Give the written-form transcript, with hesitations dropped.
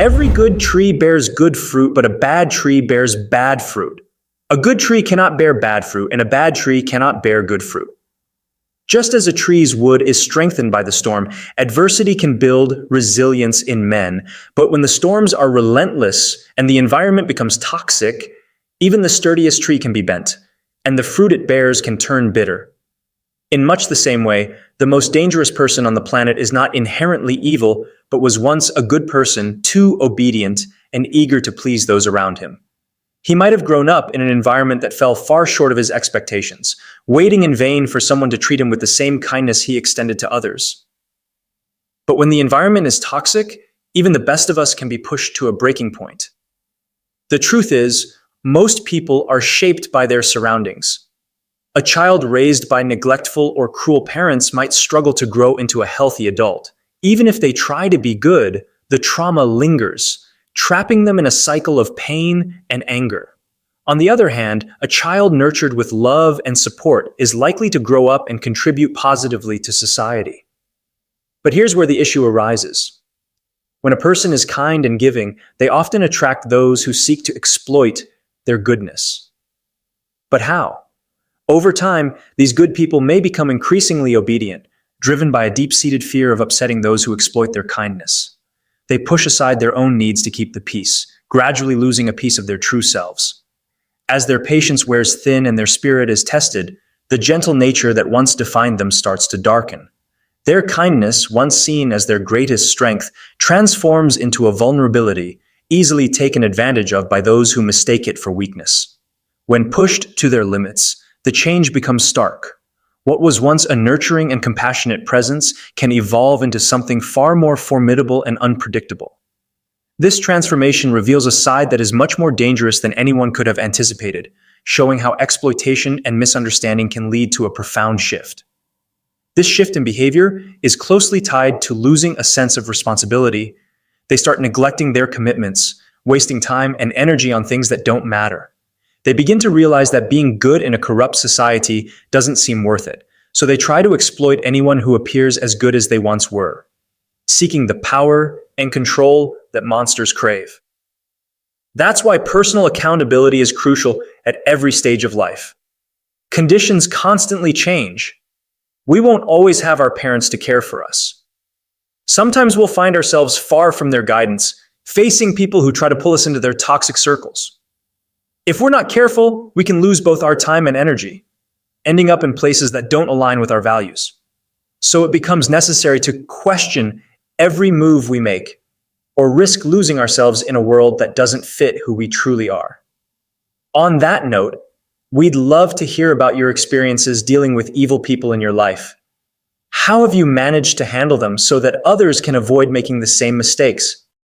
Every good tree bears good fruit, but a bad tree bears bad fruit. A good tree cannot bear bad fruit, and a bad tree cannot bear good fruit. Just as a tree's wood is strengthened by the storm, adversity can build resilience in men. But when the storms are relentless and the environment becomes toxic, even the sturdiest tree can be bent, and the fruit it bears can turn bitter. In much the same way, the most dangerous person on the planet is not inherently evil, but was once a good person, too obedient and eager to please those around him. He might have grown up in an environment that fell far short of his expectations, waiting in vain for someone to treat him with the same kindness he extended to others. But when the environment is toxic, even the best of us can be pushed to a breaking point. The truth is, most people are shaped by their surroundings. A child raised by neglectful or cruel parents might struggle to grow into a healthy adult. Even if they try to be good, the trauma lingers, trapping them in a cycle of pain and anger. On the other hand, a child nurtured with love and support is likely to grow up and contribute positively to society. But here's where the issue arises. When a person is kind and giving, they often attract those who seek to exploit their goodness. But how? Over time, these good people may become increasingly obedient, driven by a deep-seated fear of upsetting those who exploit their kindness. They push aside their own needs to keep the peace, gradually losing a piece of their true selves. As their patience wears thin and their spirit is tested, the gentle nature that once defined them starts to darken. Their kindness, once seen as their greatest strength, transforms into a vulnerability, easily taken advantage of by those who mistake it for weakness. When pushed to their limits, the change becomes stark. What was once a nurturing and compassionate presence can evolve into something far more formidable and unpredictable. This transformation reveals a side that is much more dangerous than anyone could have anticipated, showing how exploitation and misunderstanding can lead to a profound shift. This shift in behavior is closely tied to losing a sense of responsibility. They start neglecting their commitments, wasting time and energy on things that don't matter. They begin to realize that being good in a corrupt society doesn't seem worth it, so they try to exploit anyone who appears as good as they once were, seeking the power and control that monsters crave. That's why personal accountability is crucial at every stage of life. Conditions constantly change. We won't always have our parents to care for us. Sometimes we'll find ourselves far from their guidance, facing people who try to pull us into their toxic circles. If we're not careful, we can lose both our time and energy, ending up in places that don't align with our values. So it becomes necessary to question every move we make, or risk losing ourselves in a world that doesn't fit who we truly are. On that note, we'd love to hear about your experiences dealing with evil people in your life. How have you managed to handle them so that others can avoid making the same mistakes?